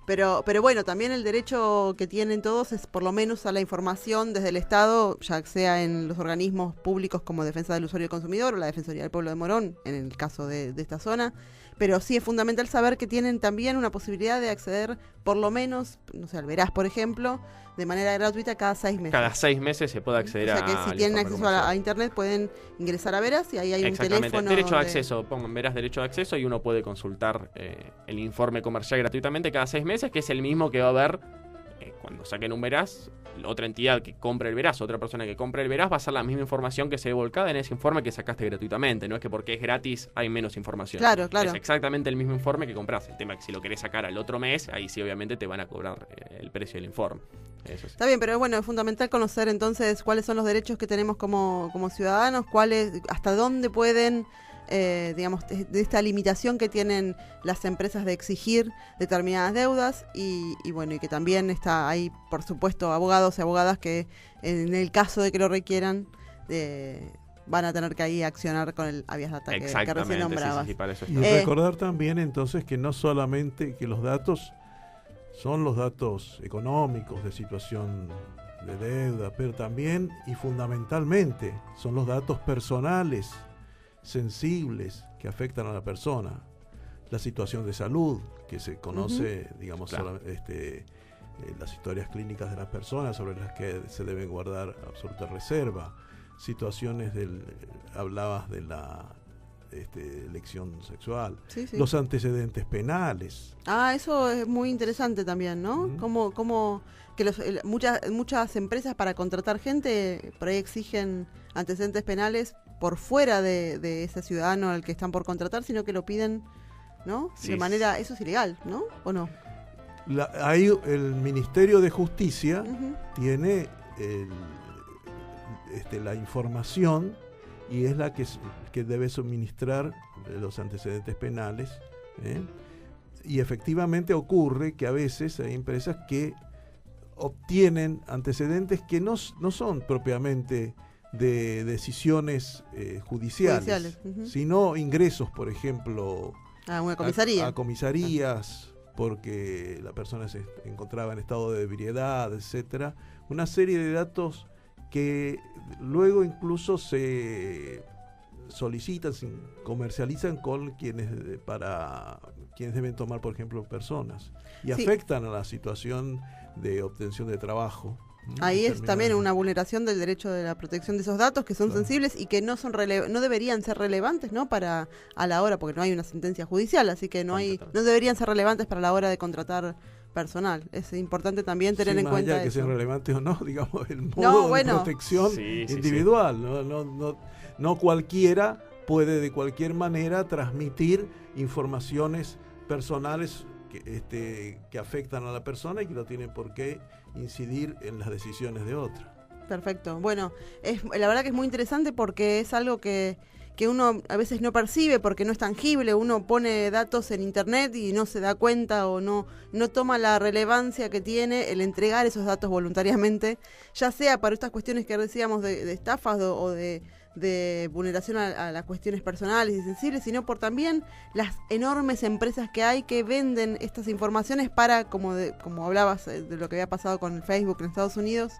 Pero bueno, también el derecho que tienen todos es por lo menos a la información desde el Estado, ya sea en los organismos públicos como Defensa del Usuario y el Consumidor o la Defensoría del Pueblo de Morón, en el caso de esta zona. Pero sí es fundamental saber que tienen también una posibilidad de acceder, por lo menos, no sé, al Veraz, por ejemplo, de manera gratuita cada 6 meses. Cada 6 meses se puede acceder a... O sea que si tienen acceso a internet pueden ingresar a Veraz y ahí hay un teléfono. Derecho de acceso, pongan Veraz derecho de acceso y uno puede consultar el informe comercial gratuitamente cada 6 meses, que es el mismo que va a haber cuando saquen un Veraz. Otra entidad que compre el Veraz, otra persona que compre el Veraz, va a ser la misma información que se ve volcada en ese informe que sacaste gratuitamente. No es que porque es gratis hay menos información. Claro. Es exactamente el mismo informe que compraste. El tema es que si lo querés sacar al otro mes, ahí sí obviamente te van a cobrar el precio del informe. Eso sí. Está bien, pero bueno, es fundamental conocer entonces cuáles son los derechos que tenemos como ciudadanos, hasta dónde pueden, digamos, de esta limitación que tienen las empresas de exigir determinadas deudas y bueno, y que también hay, por supuesto, abogados y abogadas que en el caso de que lo requieran, van a tener que ahí accionar con el habeas data que recién nombrabas. Sí, para eso y recordar también entonces que no solamente que los datos son los datos económicos de situación de deuda, pero también y fundamentalmente son los datos personales, sensibles, que afectan a la persona. La situación de salud, que se conoce, digamos, claro. Las historias clínicas de las personas sobre las que se debe guardar absoluta reserva. Situaciones hablabas de la elección sexual, sí. Los antecedentes penales. Eso es muy interesante también, ¿no? Como que muchas empresas para contratar gente por ahí exigen antecedentes penales por fuera de ese ciudadano al que están por contratar, sino que lo piden, ¿no? Sí. De manera, eso es ilegal, ¿no? ¿O no? Ahí el Ministerio de Justicia tiene la información y es la que debe suministrar los antecedentes penales, y efectivamente ocurre que a veces hay empresas que obtienen antecedentes que no son propiamente de decisiones judiciales. Sino ingresos, por ejemplo, a una comisaría. A comisarías, porque la persona se encontraba en estado de ebriedad, etcétera. Una serie de datos que luego incluso se solicitan, se comercializan con quienes deben tomar, por ejemplo, personas y afectan a la situación de obtención de trabajo. Ahí es también una vulneración del derecho de la protección de esos datos que son sensibles y que no deberían ser relevantes, ¿no? Para a la hora, porque no hay una sentencia judicial, así que no deberían ser relevantes para la hora de contratar personal. Es importante también tener en cuenta allá que eso. sean relevantes o no, digamos, el modo de protección individual. Sí. No cualquiera puede de cualquier manera transmitir informaciones personales que afectan a la persona y que no tienen por qué incidir en las decisiones de otra. Perfecto. Bueno, la verdad que es muy interesante porque es algo que uno a veces no percibe porque no es tangible. Uno pone datos en internet y no se da cuenta o no toma la relevancia que tiene el entregar esos datos voluntariamente, ya sea para estas cuestiones que decíamos de estafas o de vulneración a las cuestiones personales y sensibles, sino por también las enormes empresas que hay que venden estas informaciones para, como hablabas de lo que había pasado con Facebook en Estados Unidos.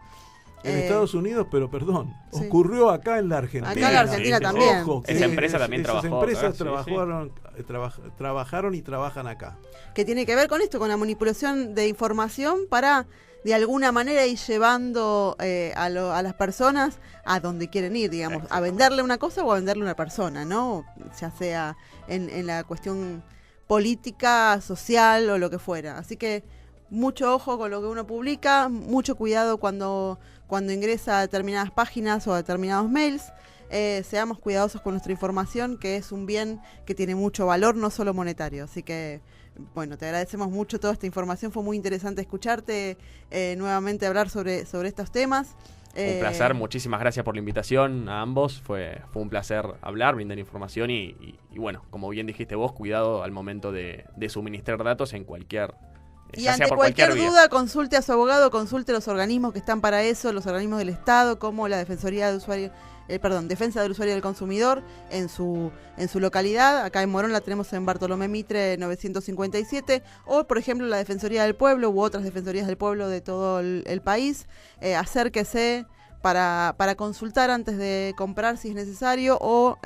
En Estados Unidos, pero perdón, ocurrió acá en la Argentina. Acá en la Argentina también. Ojo, esa empresa también trabajó. Esas empresas trabajaron y trabajan acá. Que tiene que ver con esto, con la manipulación de información para, de alguna manera, ir llevando a las personas a donde quieren ir, digamos, a venderle una cosa o a venderle una persona, ¿no? Ya sea en la cuestión política, social o lo que fuera. Así que mucho ojo con lo que uno publica, mucho cuidado cuando ingresa a determinadas páginas o a determinados mails. Seamos cuidadosos con nuestra información, que es un bien que tiene mucho valor, no solo monetario. Así que, bueno, te agradecemos mucho toda esta información. Fue muy interesante escucharte nuevamente hablar sobre estos temas. Un placer, muchísimas gracias por la invitación a ambos. Fue un placer hablar, brindar información y bueno, como bien dijiste vos, cuidado al momento de suministrar datos en cualquier Y ya sea ante por cualquier vía. duda, consulte a su abogado, consulte los organismos que están para eso, los organismos del Estado, como la Defensoría de Usuario, Defensa del Usuario y del Consumidor en su localidad. Acá en Morón la tenemos en Bartolomé Mitre 957, o por ejemplo la Defensoría del Pueblo u otras Defensorías del Pueblo de todo el país. Acérquese para consultar antes de comprar si es necesario, o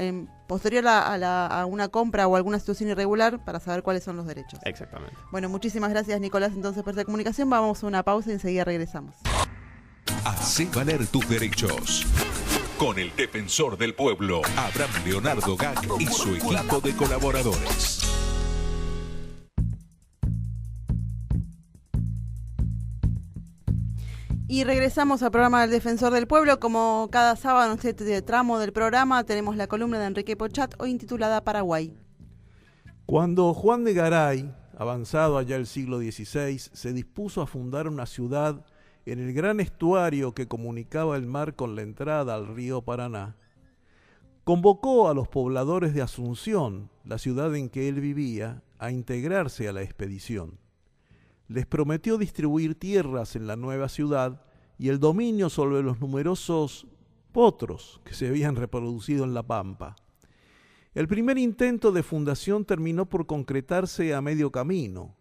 posterior a una compra o alguna situación irregular para saber cuáles son los derechos. Exactamente. Bueno, muchísimas gracias, Nicolás, entonces por esta comunicación. Vamos a una pausa y enseguida regresamos. Hacé valer tus derechos. Con el defensor del pueblo, Abraham Leonardo Gac y su equipo de colaboradores. Y regresamos al programa del Defensor del Pueblo. Como cada sábado en este tramo del programa tenemos la columna de Enrique Pochat, hoy intitulada Paraguay. Cuando Juan de Garay, avanzado allá el siglo XVI, se dispuso a fundar una ciudad en el gran estuario que comunicaba el mar con la entrada al río Paraná, convocó a los pobladores de Asunción, la ciudad en que él vivía, a integrarse a la expedición. Les prometió distribuir tierras en la nueva ciudad y el dominio sobre los numerosos potros que se habían reproducido en la pampa. El primer intento de fundación terminó por concretarse a medio camino.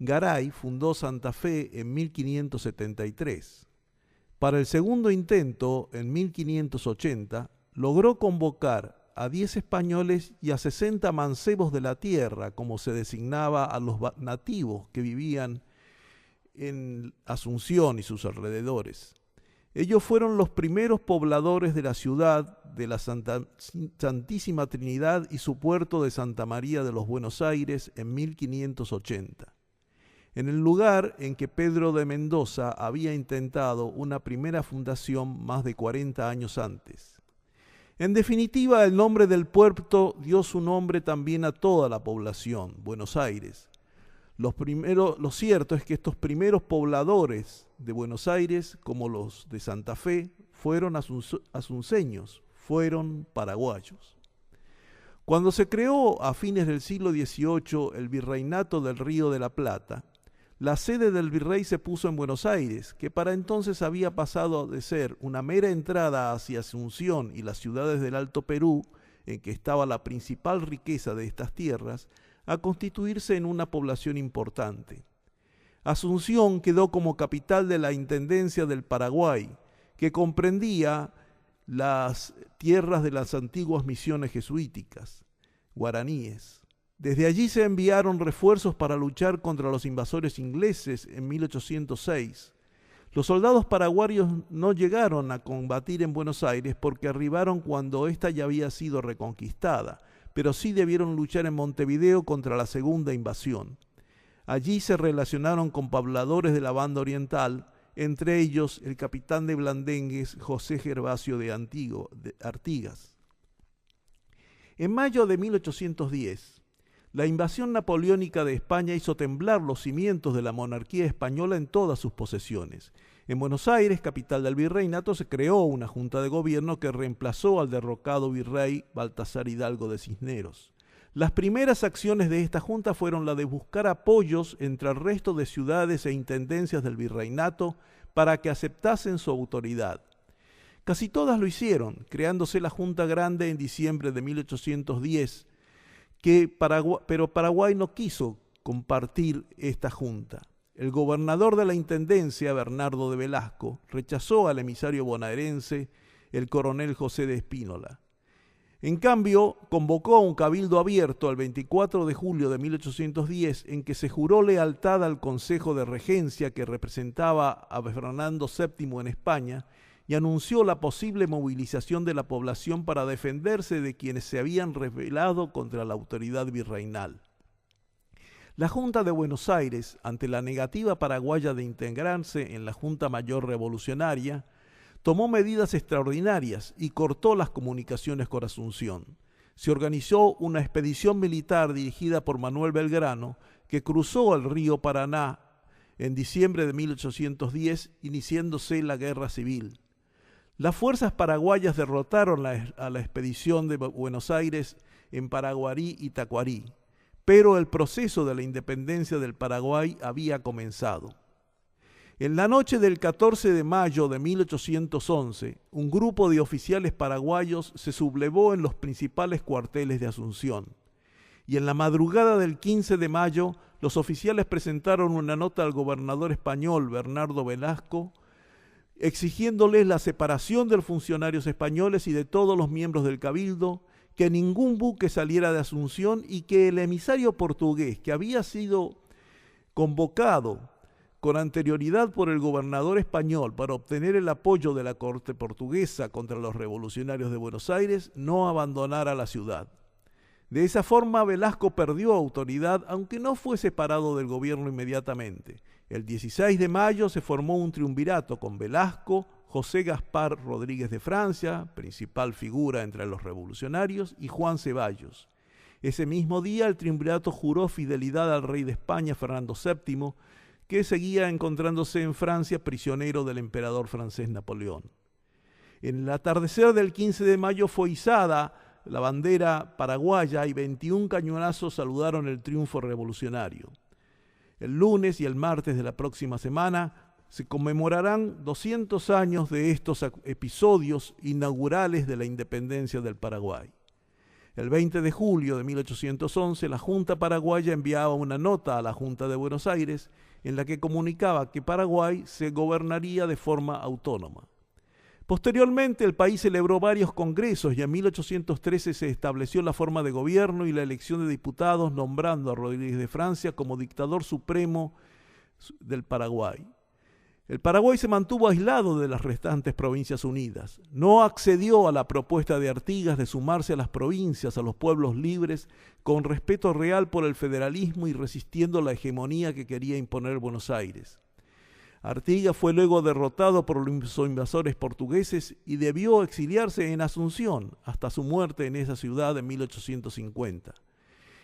Garay fundó Santa Fe en 1573. Para el segundo intento, en 1580, logró convocar a 10 españoles y a 60 mancebos de la tierra, como se designaba a los nativos que vivían en Asunción y sus alrededores. Ellos fueron los primeros pobladores de la ciudad de la Santísima Trinidad y su puerto de Santa María de los Buenos Aires en 1580. En el lugar en que Pedro de Mendoza había intentado una primera fundación más de 40 años antes. En definitiva, el nombre del puerto dio su nombre también a toda la población, Buenos Aires. Lo cierto es que estos primeros pobladores de Buenos Aires, como los de Santa Fe, fueron asunceños, fueron paraguayos. Cuando se creó a fines del siglo XVIII el Virreinato del Río de la Plata, la sede del virrey se puso en Buenos Aires, que para entonces había pasado de ser una mera entrada hacia Asunción y las ciudades del Alto Perú, en que estaba la principal riqueza de estas tierras, a constituirse en una población importante. Asunción quedó como capital de la Intendencia del Paraguay, que comprendía las tierras de las antiguas misiones jesuíticas, guaraníes. Desde allí se enviaron refuerzos para luchar contra los invasores ingleses en 1806. Los soldados paraguayos no llegaron a combatir en Buenos Aires porque arribaron cuando ésta ya había sido reconquistada, pero sí debieron luchar en Montevideo contra la segunda invasión. Allí se relacionaron con pobladores de la banda oriental, entre ellos el capitán de Blandengues, José Gervasio de Artigas. En mayo de 1810, la invasión napoleónica de España hizo temblar los cimientos de la monarquía española en todas sus posesiones. En Buenos Aires, capital del virreinato, se creó una junta de gobierno que reemplazó al derrocado virrey Baltasar Hidalgo de Cisneros. Las primeras acciones de esta junta fueron la de buscar apoyos entre el resto de ciudades e intendencias del virreinato para que aceptasen su autoridad. Casi todas lo hicieron, creándose la Junta Grande en diciembre de 1810, pero Paraguay no quiso compartir esta junta. El gobernador de la intendencia, Bernardo de Velasco, rechazó al emisario bonaerense, el coronel José de Espínola. En cambio, convocó a un cabildo abierto el 24 de julio de 1810 en que se juró lealtad al Consejo de Regencia que representaba a Fernando VII en España y anunció la posible movilización de la población para defenderse de quienes se habían rebelado contra la autoridad virreinal. La Junta de Buenos Aires, ante la negativa paraguaya de integrarse en la Junta Mayor Revolucionaria, tomó medidas extraordinarias y cortó las comunicaciones con Asunción. Se organizó una expedición militar dirigida por Manuel Belgrano que cruzó el río Paraná en diciembre de 1810, iniciándose la Guerra Civil. Las fuerzas paraguayas derrotaron a la expedición de Buenos Aires en Paraguarí y Tacuarí, pero el proceso de la independencia del Paraguay había comenzado. En la noche del 14 de mayo de 1811, un grupo de oficiales paraguayos se sublevó en los principales cuarteles de Asunción. Y en la madrugada del 15 de mayo, los oficiales presentaron una nota al gobernador español Bernardo Velasco, exigiéndoles la separación de los funcionarios españoles y de todos los miembros del cabildo, que ningún buque saliera de Asunción y que el emisario portugués que había sido convocado con anterioridad por el gobernador español para obtener el apoyo de la corte portuguesa contra los revolucionarios de Buenos Aires no abandonara la ciudad. De esa forma Velasco perdió autoridad, aunque no fue separado del gobierno inmediatamente. El 16 de mayo se formó un triunvirato con Velasco, José Gaspar Rodríguez de Francia, principal figura entre los revolucionarios, y Juan Ceballos. Ese mismo día el triunvirato juró fidelidad al rey de España, Fernando VII, que seguía encontrándose en Francia prisionero del emperador francés Napoleón. En el atardecer del 15 de mayo fue izada la bandera paraguaya y 21 cañonazos saludaron el triunfo revolucionario. El lunes y el martes de la próxima semana se conmemorarán 200 años de estos episodios inaugurales de la independencia del Paraguay. El 20 de julio de 1811, la Junta Paraguaya enviaba una nota a la Junta de Buenos Aires en la que comunicaba que Paraguay se gobernaría de forma autónoma. Posteriormente, el país celebró varios congresos y en 1813 se estableció la forma de gobierno y la elección de diputados, nombrando a Rodríguez de Francia como dictador supremo del Paraguay. El Paraguay se mantuvo aislado de las restantes provincias unidas. No accedió a la propuesta de Artigas de sumarse a las provincias, a los pueblos libres, con respeto real por el federalismo y resistiendo la hegemonía que quería imponer Buenos Aires. Artigas fue luego derrotado por los invasores portugueses y debió exiliarse en Asunción hasta su muerte en esa ciudad en 1850.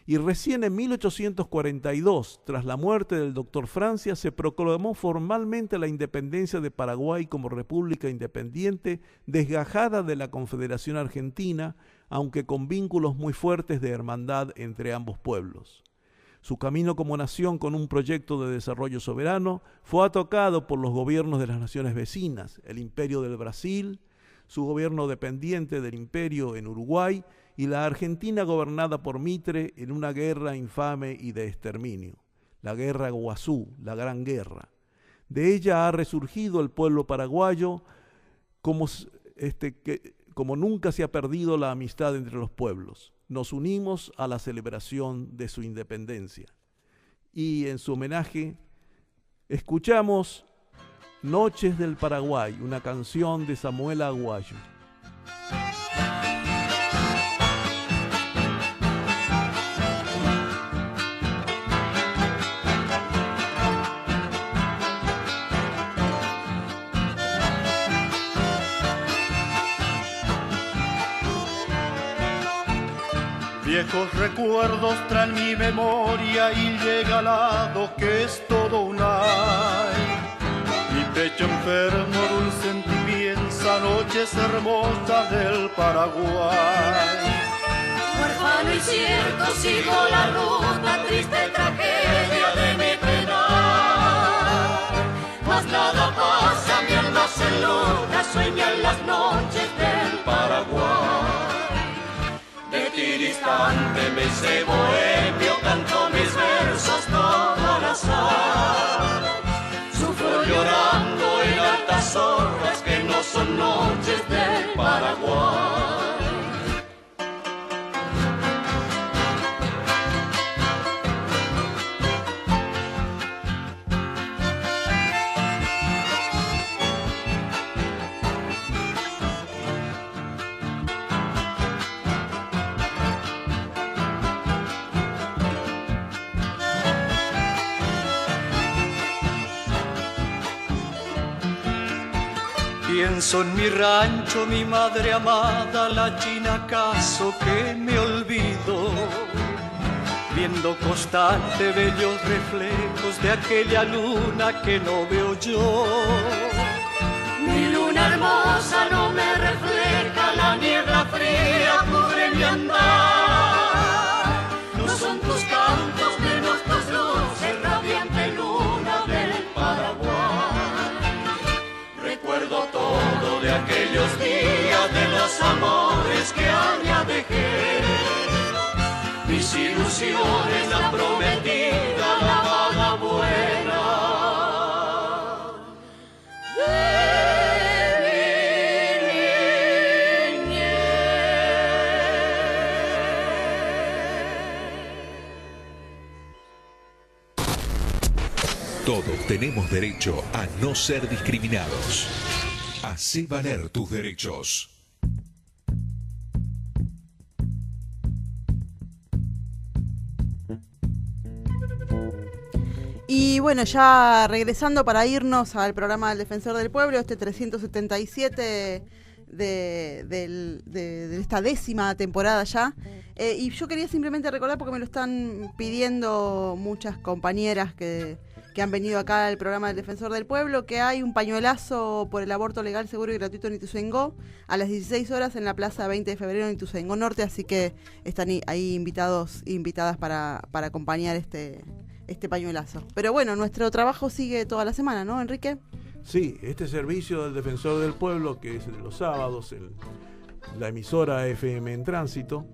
Y recién en 1842, tras la muerte del doctor Francia, se proclamó formalmente la independencia de Paraguay como república independiente, desgajada de la Confederación Argentina, aunque con vínculos muy fuertes de hermandad entre ambos pueblos. Su camino como nación con un proyecto de desarrollo soberano fue atacado por los gobiernos de las naciones vecinas, el Imperio del Brasil, su gobierno dependiente del imperio en Uruguay, y la Argentina gobernada por Mitre en una guerra infame y de exterminio, la Guerra Guazú, la Gran Guerra. De ella ha resurgido el pueblo paraguayo como nunca se ha perdido la amistad entre los pueblos. Nos unimos a la celebración de su independencia. Y en su homenaje escuchamos Noches del Paraguay, una canción de Samuel Aguayo. Viejos recuerdos traen mi memoria y llega al lado que es todo un ay. Mi pecho enfermo dulce y piensa noches hermosas del Paraguay. Huérfano y cierto sigo la ruta, triste tragedia de mi penar. Mas nada pasa, mi alma se enluta, sueña en las noches del Paraguay. De ti distante me sé bohemio, canto mis versos todo al azar. Sufro llorando en altas horas que no son noches del Paraguay. Pienso en mi rancho, mi madre amada, la china acaso que me olvido, viendo constante bellos reflejos de aquella luna que no veo yo. Mi luna hermosa no me refleja, la niebla fría cubre mi andar. No son tus campos ilusiones, la prometida, la vaga buena de mi niñez. Todos tenemos derecho a no ser discriminados. Hacé valer tus derechos. Y bueno, ya regresando para irnos al programa del Defensor del Pueblo, este 377 de esta 10ª temporada ya. Y yo quería simplemente recordar, porque me lo están pidiendo muchas compañeras que han venido acá al programa del Defensor del Pueblo, que hay un pañuelazo por el aborto legal, seguro y gratuito en Ituzaingó a las 16 horas en la Plaza 20 de Febrero en Ituzaingó Norte, así que están ahí invitados e invitadas para acompañar este pañuelazo. Pero bueno, nuestro trabajo sigue toda la semana, ¿no, Enrique? Sí, este servicio del Defensor del Pueblo, que es de los sábados, la emisora FM en Tránsito,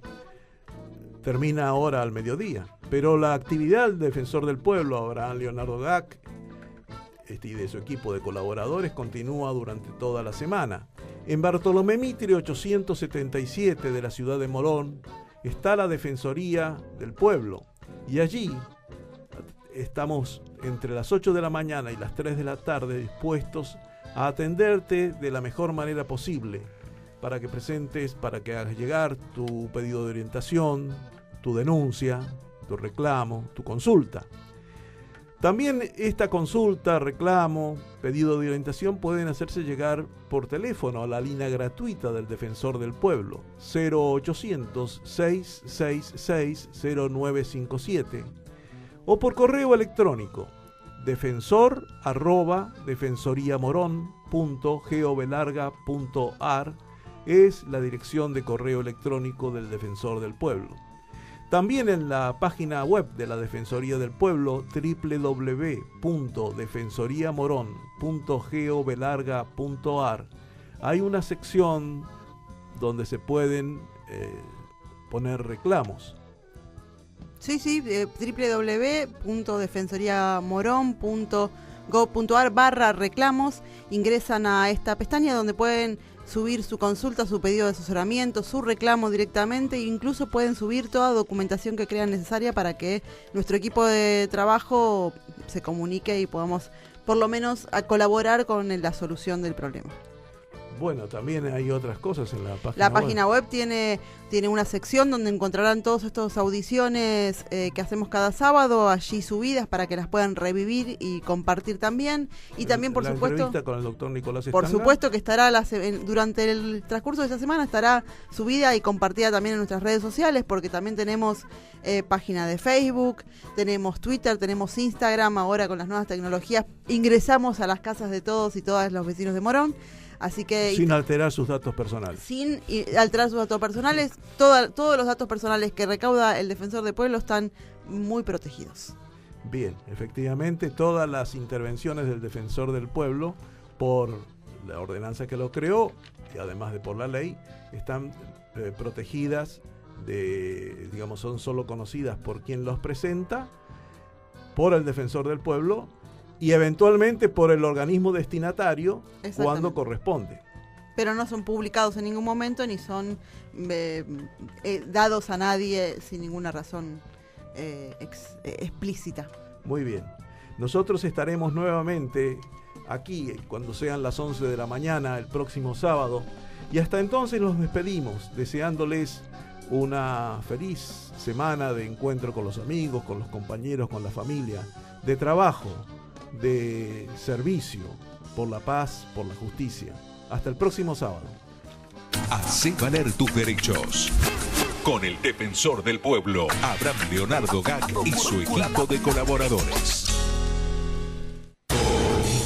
termina ahora al mediodía. Pero la actividad del Defensor del Pueblo, Abraham Leonardo Gac, y de su equipo de colaboradores, continúa durante toda la semana. En Bartolomé Mitre 877 de la ciudad de Morón está la Defensoría del Pueblo, y allí estamos entre las 8 de la mañana y las 3 de la tarde dispuestos a atenderte de la mejor manera posible para que presentes, para que hagas llegar tu pedido de orientación, tu denuncia, tu reclamo, tu consulta. También esta consulta, reclamo, pedido de orientación pueden hacerse llegar por teléfono a la línea gratuita del Defensor del Pueblo 0800-666-0957 o por correo electrónico defensor@defensoriamoron.gobelarga.ar es la dirección de correo electrónico del Defensor del Pueblo. También en la página web de la Defensoría del Pueblo, www.defensoriamoron.gobelarga.ar, hay una sección donde se pueden poner reclamos. Sí, www.defensoriamoron.gov.ar/reclamos. Ingresan a esta pestaña donde pueden subir su consulta, su pedido de asesoramiento, su reclamo directamente, e incluso pueden subir toda documentación que crean necesaria para que nuestro equipo de trabajo se comunique y podamos por lo menos colaborar con la solución del problema. Bueno, también hay otras cosas en la página web. La página web tiene una sección donde encontrarán todas estas audiciones que hacemos cada sábado, allí subidas para que las puedan revivir y compartir también. Y también, por supuesto, entrevista con el doctor Nicolás por Estanga. supuesto que estará durante el transcurso de esta semana estará subida y compartida también en nuestras redes sociales, porque también tenemos página de Facebook, tenemos Twitter, tenemos Instagram. Ahora con las nuevas tecnologías ingresamos a las casas de todos y todas los vecinos de Morón. Así que sin alterar sus datos personales. Sin alterar sus datos personales, todos los datos personales que recauda el Defensor del Pueblo están muy protegidos. Bien, efectivamente, todas las intervenciones del Defensor del Pueblo, por la ordenanza que lo creó, y además de por la ley, están protegidas, son solo conocidas por quien los presenta, por el Defensor del Pueblo, y eventualmente por el organismo destinatario cuando corresponde. Pero no son publicados en ningún momento ni son dados a nadie sin ninguna razón explícita. Muy bien. Nosotros estaremos nuevamente aquí cuando sean las 11 de la mañana el próximo sábado, y hasta entonces nos despedimos deseándoles una feliz semana de encuentro con los amigos, con los compañeros, con la familia, de trabajo, de servicio por la paz, por la justicia. Hasta el próximo sábado. Hacé valer tus derechos. Con el Defensor del Pueblo, Abraham Leonardo Gac y su equipo de colaboradores.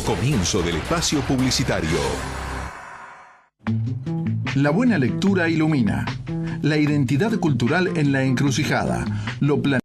Comienzo del espacio publicitario. La buena lectura ilumina. La identidad cultural en la encrucijada. Lo